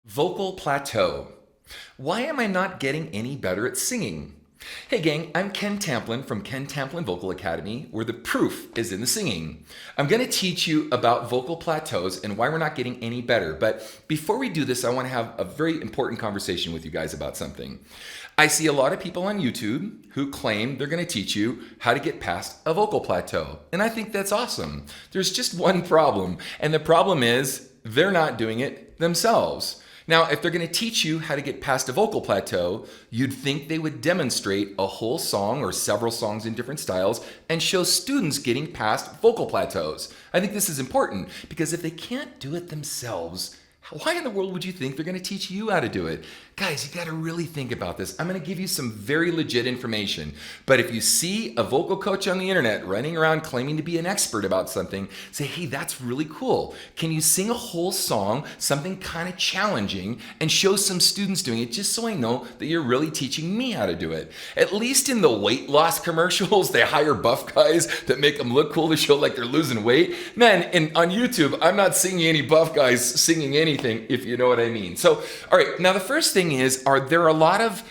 Vocal plateau. Why am I not getting any better at singing? Hey gang, I'm Ken Tamplin from Ken Tamplin Vocal Academy, where the proof is in the singing. I'm going to teach you about vocal plateaus and why we're not getting any better. But before we do this, I want to have a very important conversation with you guys about something. I see a lot of people on YouTube who claim they're going to teach you how to get past a vocal plateau. And I think that's awesome. There's just one problem, and the problem is they're not doing it themselves. Now, if they're going to teach you how to get past a vocal plateau, you'd think they would demonstrate a whole song or several songs in different styles and show students getting past vocal plateaus. I think this is important because if they can't do it themselves, why in the world would you think they're going to teach you how to do it? Guys, you got to really think about this. I'm going to give you some very legit information. But if you see a vocal coach on the internet running around claiming to be an expert about something, say, hey, that's really cool. Can you sing a whole song, something kind of challenging, and show some students doing it just so I know that you're really teaching me how to do it? At least in the weight loss commercials, they hire buff guys that make them look cool to show like they're losing weight. Man, on YouTube, I'm not seeing any buff guys singing anything, if you know what I mean. So, all right, now the first thing is, are there a lot of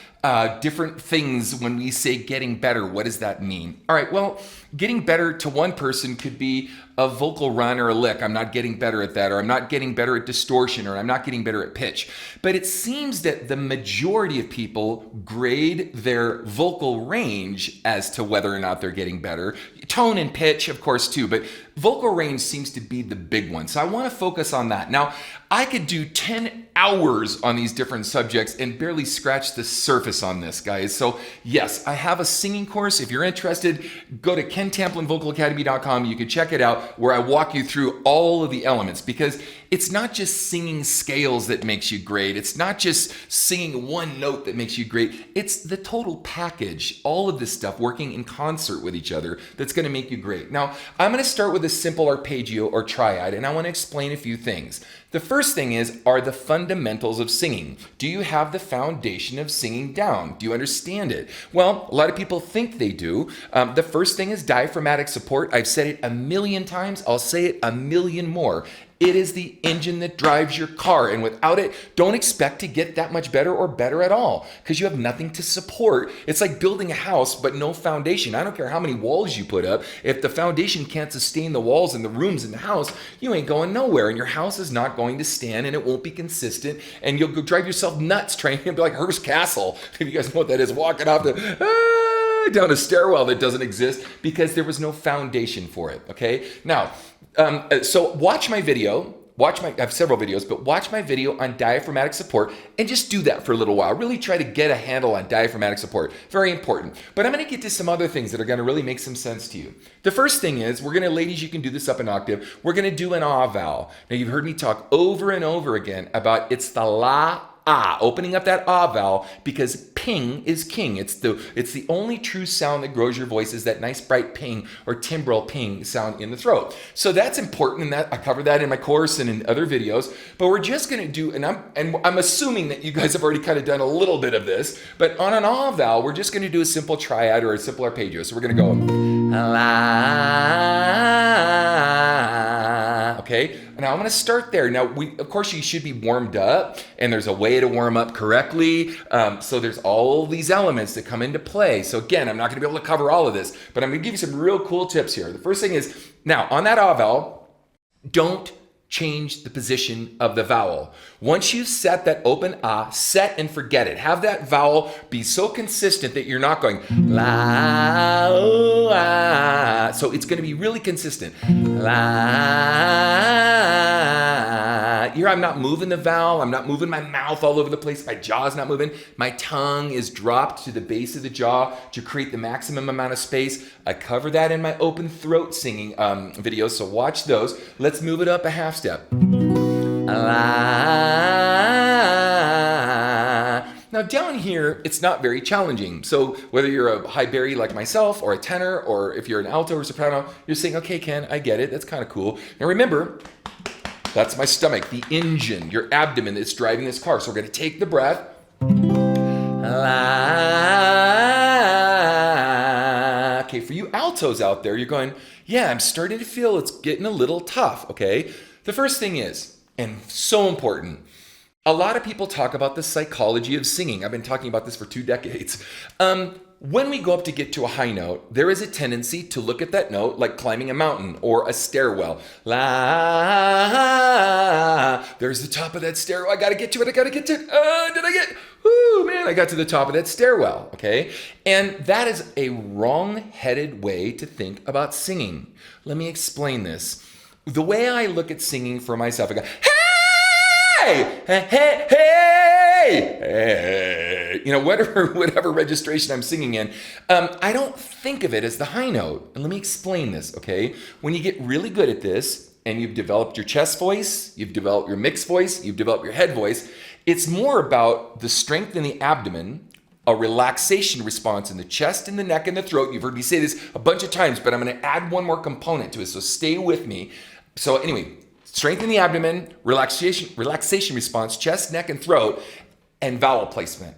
different things when we say getting better? What does that mean? All right, well, getting better to one person could be a vocal run or a lick. I'm not getting better at that, or I'm not getting better at distortion, or I'm not getting better at pitch. But it seems that the majority of people grade their vocal range as to whether or not they're getting better. Tone and pitch, of course, too, but vocal range seems to be the big one. So I want to focus on that. Now, I could do 10 hours on these different subjects and barely scratch the surface on this, guys. So yes, I have a singing course. If you're interested, go to kentamplinvocalacademy.com. You can check it out where I walk you through all of the elements, because it's not just singing scales that makes you great. It's not just singing one note that makes you great. It's the total package, all of this stuff working in concert with each other that's going to make you great. Now, I'm going to start with a simple arpeggio or triad, and I want to explain a few things. The first thing are the fundamentals of singing. Do you have the foundation of singing down? Do you understand it? Well, a lot of people think they do. The first thing is diaphragmatic support. I've said it a million times. I'll say it a million more. It is the engine that drives your car, and without it, don't expect to get that much better or better at all, because you have nothing to support. It's like building a house but no foundation. I don't care how many walls you put up. If the foundation can't sustain the walls and the rooms in the house, you ain't going nowhere, and your house is not going to stand, and it won't be consistent, and you'll go drive yourself nuts trying to be like Hearst Castle, if you guys know what that is, walking off down a stairwell that doesn't exist because there was no foundation for it. Okay, now so watch my video. I have several videos, but watch my video on diaphragmatic support and just do that for a little while. Really try to get a handle on diaphragmatic support. Very important. But I'm going to get to some other things that are going to really make some sense to you. The first thing is, ladies, you can do this up an octave. We're going to do an ah vowel. Now, you've heard me talk over and over again about it's the la ah, opening up that ah vowel, because ping is king. It's the only true sound that grows your voice, is that nice bright ping or timbral ping sound in the throat. So that's important, and that I cover that in my course and in other videos. But we're just going to do, and I'm assuming that you guys have already kind of done a little bit of this, but on an ah vowel, we're just going to do a simple triad or a simple arpeggio. So we're going to go la. Okay. Now I'm going to start there. Now, of course, you should be warmed up, and there's a way to warm up correctly. So there's all these elements that come into play. So again, I'm not going to be able to cover all of this, but I'm going to give you some real cool tips here. The first thing is, now on that ah vowel, don't change the position of the vowel. Once you've set that open ah, set and forget it. Have that vowel be so consistent that you're not going la, oh, ah. So it's going to be really consistent. La. Here I'm not moving the vowel. I'm not moving my mouth all over the place. My jaw's not moving. My tongue is dropped to the base of the jaw to create the maximum amount of space. I cover that in my open throat singing videos, so watch those. Let's move it up a half step. Now down here, it's not very challenging. So whether you're a high bari like myself, or a tenor, or if you're an alto or soprano, you're saying, okay, Ken, I get it. That's kind of cool. Now remember, that's my stomach, the engine, your abdomen that's driving this car. So we're going to take the breath. Okay, for you altos out there, you're going, yeah, I'm starting to feel it's getting a little tough, okay? The first thing is, and so important, A lot of people talk about the psychology of singing. I've been talking about this for 2 decades. When we go up to get to a high note, there is a tendency to look at that note like climbing a mountain or a stairwell. La, there's the top of that stairwell. I gotta get to it. Did I get? Whoo, man, I got to the top of that stairwell. Okay, and that is a wrong-headed way to think about singing. Let me explain this. The way I look at singing for myself, I go, hey, hey, hey, hey, hey, whatever registration I'm singing in, I don't think of it as the high note. And let me explain this, okay? When you get really good at this and you've developed your chest voice, you've developed your mixed voice, you've developed your head voice, it's more about the strength in the abdomen, a relaxation response in the chest and the neck and the throat. You've heard me say this a bunch of times, but I'm going to add one more component to it, so stay with me. So anyway, strength in the abdomen, relaxation response, chest, neck, and throat, and vowel placement.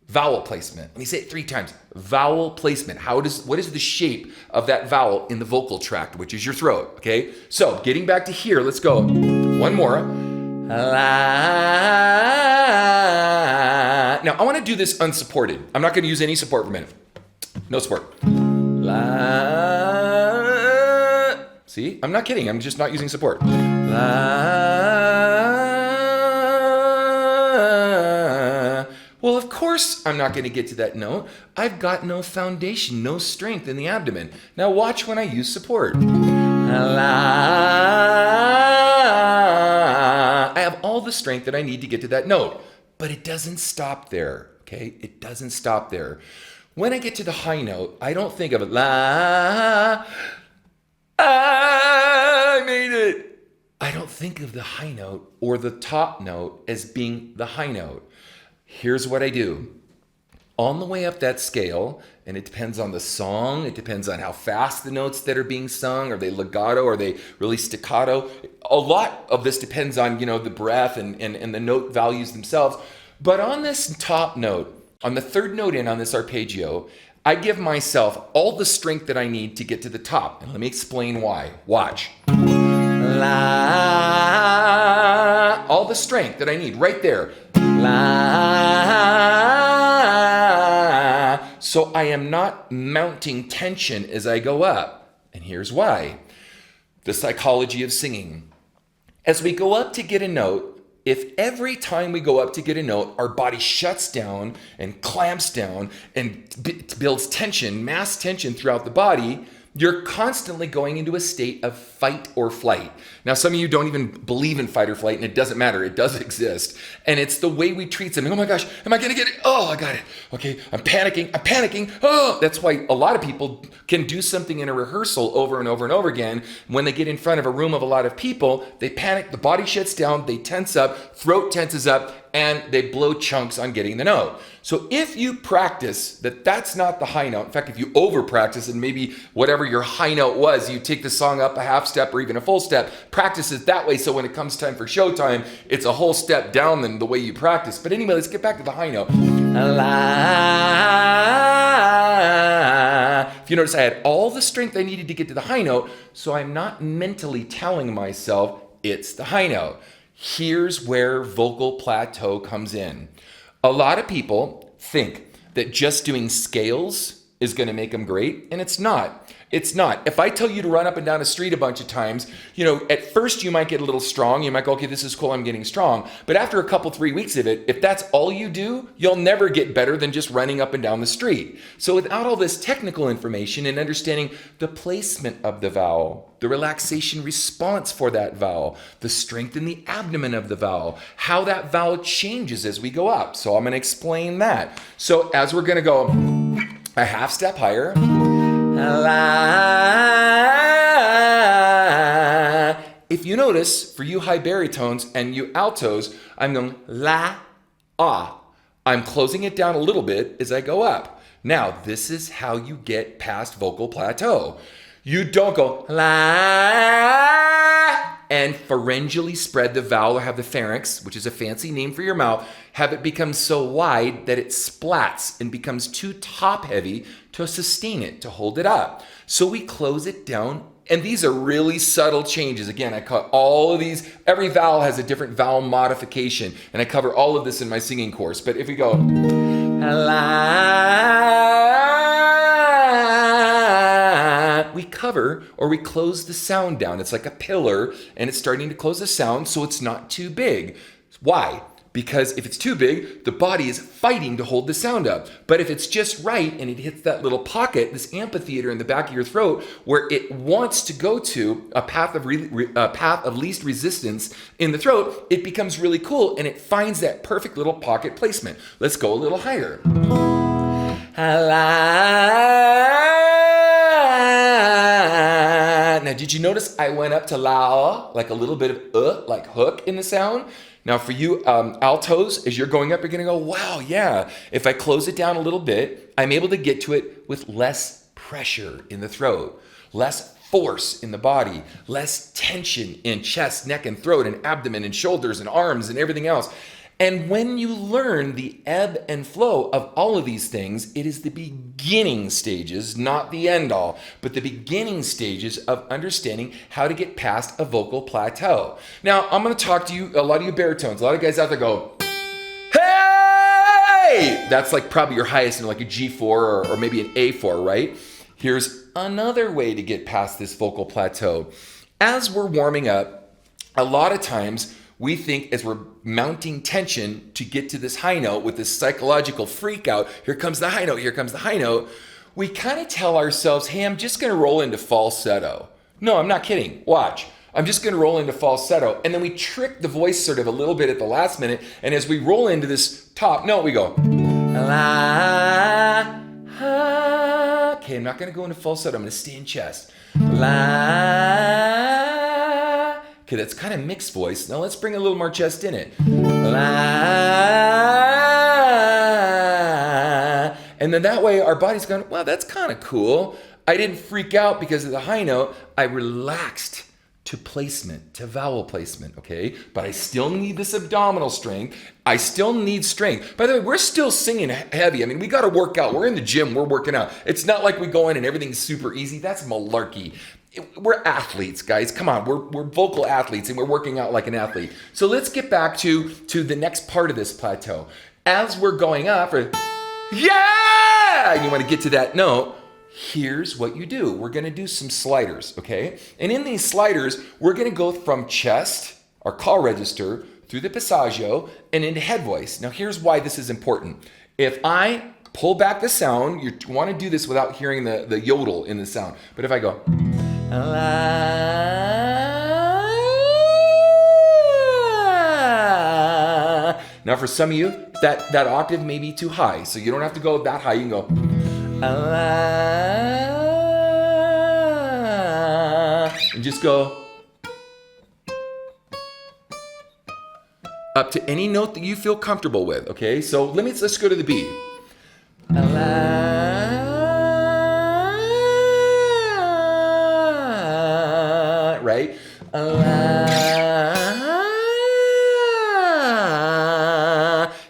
Vowel placement. Let me say it 3 times. Vowel placement. What is the shape of that vowel in the vocal tract, which is your throat? Okay. So getting back to here, let's go. One more. La. Now I want to do this unsupported. I'm not going to use any support for a minute. No support. La. See, I'm not kidding. I'm just not using support. Well, of course I'm not going to get to that note. I've got no foundation, no strength in the abdomen. Now watch when I use support. I have all the strength that I need to get to that note, but it doesn't stop there, okay? It doesn't stop there. When I get to the high note, I don't think of it, la, I made it. I don't think of the high note or the top note as being the high note. Here's what I do. On the way up that scale, and it depends on the song, it depends on how fast the notes that are being sung, are they legato, are they really staccato? A lot of this depends on, the breath and the note values themselves. But on this top note, on the 3rd note in on this arpeggio, I give myself all the strength that I need to get to the top. And let me explain why. Watch. La, all the strength that I need right there. La. So I am not mounting tension as I go up. And here's why. The psychology of singing. As we go up to get a note, if every time we go up to get a note, our body shuts down and clamps down and builds tension, mass tension throughout the body, you're constantly going into a state of fight or flight. Now, some of you don't even believe in fight or flight, and it doesn't matter. It does exist. And it's the way we treat something. Oh my gosh, am I going to get it? Oh, I got it. Okay, I'm panicking. Oh, that's why a lot of people can do something in a rehearsal over and over and over again. When they get in front of a room of a lot of people, they panic, the body shuts down, they tense up, throat tenses up, and they blow chunks on getting the note. So if you practice that's not the high note, in fact, if you over practice and maybe whatever your high note was, you take the song up a half step or even a full step, practice it that way so when it comes time for showtime, it's a whole step down than the way you practice. But anyway, let's get back to the high note. If you notice, I had all the strength I needed to get to the high note, so I'm not mentally telling myself it's the high note. Here's where vocal plateau comes in. A lot of people think that just doing scales is going to make them great, and it's not. It's not. If I tell you to run up and down a street a bunch of times, at first you might get a little strong. You might go, okay, this is cool, I'm getting strong. But after a couple, 3 weeks of it, if that's all you do, you'll never get better than just running up and down the street. So without all this technical information and understanding the placement of the vowel, the relaxation response for that vowel, the strength in the abdomen of the vowel, how that vowel changes as we go up. So I'm going to explain that. So as we're going to go a half step higher, la. If you notice, for you high baritones and you altos, I'm going la, ah. I'm closing it down a little bit as I go up. Now, this is how you get past vocal plateau. You don't go la and pharyngally spread the vowel or have the pharynx, which is a fancy name for your mouth, have it become so wide that it splats and becomes too top heavy to sustain it, to hold it up. So we close it down And these are really subtle changes. Again, I cut all of these. Every vowel has a different vowel modification. And I cover all of this in my singing course. But if we go, la, we cover or we close the sound down. It's like a pillar and it's starting to close the sound so it's not too big. Why? Because if it's too big, the body is fighting to hold the sound up. But if it's just right and it hits that little pocket, this amphitheater in the back of your throat, where it wants to go to a path of least resistance in the throat, it becomes really cool and it finds that perfect little pocket placement. Let's go a little higher. Now, did you notice I went up to la, like a little bit of like hook in the sound? Now for you altos, as you're going up, you're gonna go, wow, yeah. If I close it down a little bit, I'm able to get to it with less pressure in the throat, less force in the body, less tension in chest, neck, and throat, and abdomen, and shoulders, and arms, and everything else. And when you learn the ebb and flow of all of these things, it is the beginning stages, not the end all, but the beginning stages of understanding how to get past a vocal plateau. Now, I'm going to talk to you, a lot of you baritones, a lot of guys out there go, hey! That's like probably your highest in like a G4 or maybe an A4, right? Here's another way to get past this vocal plateau. As we're warming up, a lot of times, we think as we're mounting tension to get to this high note with this psychological freak out, here comes the high note, here comes the high note, we kind of tell ourselves, hey, I'm just going to roll into falsetto. No, I'm not kidding. Watch. I'm just going to roll into falsetto. And then we trick the voice sort of a little bit at the last minute. And as we roll into this top note, we go, la, ha. Okay, I'm not going to go into falsetto. I'm going to stay in chest. La. Okay, that's kind of mixed voice. Now let's bring a little more chest in it. La. And then that way our body's going, well, that's kind of cool. I didn't freak out because of the high note. I relaxed to placement, to vowel placement, okay? But I still need this abdominal strength. I still need strength. By the way, we're still singing heavy. I mean, we got to work out. We're in the gym. We're working out. It's not like we go in and everything's super easy. That's malarkey. We're athletes, guys. Come on, we're vocal athletes and we're working out like an athlete. So let's get back to the next part of this plateau. As we're going up, yeah, and you want to get to that note, here's what you do. We're going to do some sliders, okay? And in these sliders, we're going to go from chest, our call register, through the passaggio, and into head voice. Now here's why this is important. If I pull back the sound, you want to do this without hearing the yodel in the sound. But if I go, now for some of you, that octave may be too high, so you don't have to go that high. You can go, and just go up to any note that you feel comfortable with, okay? So let's go to the B. Right?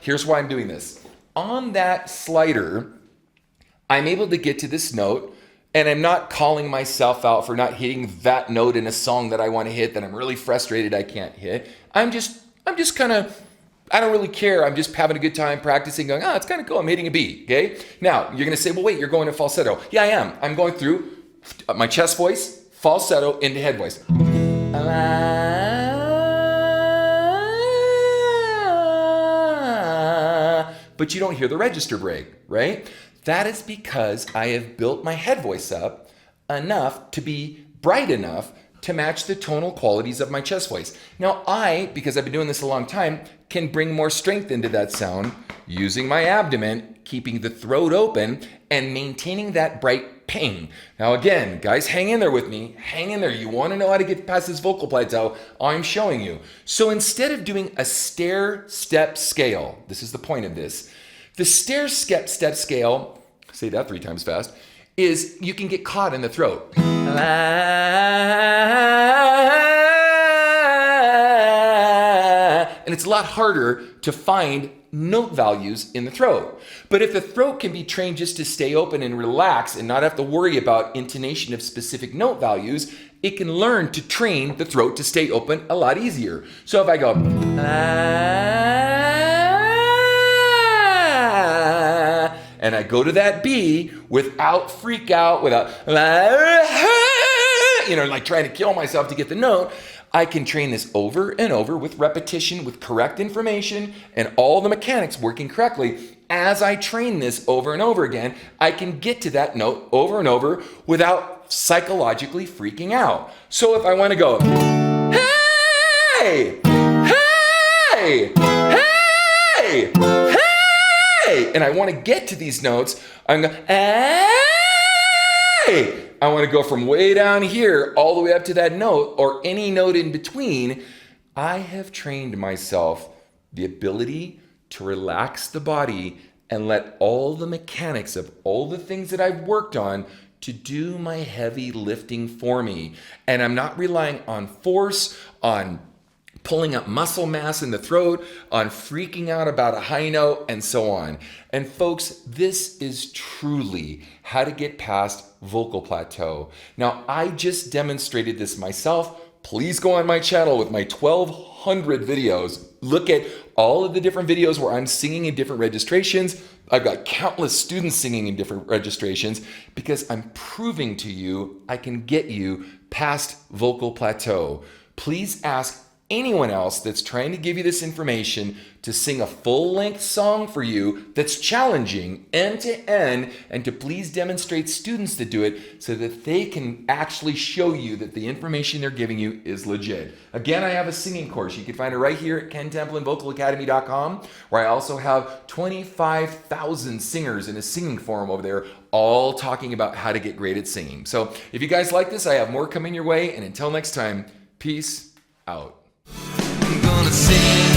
Here's why I'm doing this. On that slider, I'm able to get to this note, and I'm not calling myself out for not hitting that note in a song that I want to hit that I'm really frustrated I can't hit. I'm just kind of, I don't really care. I'm just having a good time practicing, going, it's kind of cool. I'm hitting a B, okay? Now, you're going to say, well, wait, you're going to falsetto. Yeah, I am. I'm going through my chest voice, falsetto, into head voice. But you don't hear the register break, right? That is because I have built my head voice up enough to be bright enough to match the tonal qualities of my chest voice. Now because I've been doing this a long time, can bring more strength into that sound using my abdomen, keeping the throat open and maintaining that bright ping. Now again, guys, hang in there with me. Hang in there. You want to know how to get past this vocal plateau? I'm showing you. So instead of doing a stair-step scale, this is the point of this, the stair-step scale, say that 3 times fast, is you can get caught in the throat. And it's a lot harder to find note values in the throat. But if the throat can be trained just to stay open and relax and not have to worry about intonation of specific note values, it can learn to train the throat to stay open a lot easier. So if I go, and I go to that B without freak out, without, like trying to kill myself to get the note, I can train this over and over with repetition, with correct information, and all the mechanics working correctly. As I train this over and over again, I can get to that note over and over without psychologically freaking out. So if I want to go, hey, hey, hey, hey, and I want to get to these notes, I'm going, hey. I want to go from way down here all the way up to that note or any note in between. I have trained myself the ability to relax the body and let all the mechanics of all the things that I've worked on to do my heavy lifting for me. And I'm not relying on force, on pulling up muscle mass in the throat, on freaking out about a high note, and so on. And folks, this is truly how to get past vocal plateau. Now, I just demonstrated this myself. Please go on my channel with my 1,200 videos. Look at all of the different videos where I'm singing in different registrations. I've got countless students singing in different registrations because I'm proving to you I can get you past vocal plateau. Please ask anyone else that's trying to give you this information to sing a full-length song for you that's challenging end to end, and to please demonstrate students to do it so that they can actually show you that the information they're giving you is legit. Again, I have a singing course. You can find it right here at KenTamplinVocalAcademy.com, where I also have 25,000 singers in a singing forum over there, all talking about how to get great at singing. So if you guys like this, I have more coming your way, and until next time, peace out. I'm gonna sing.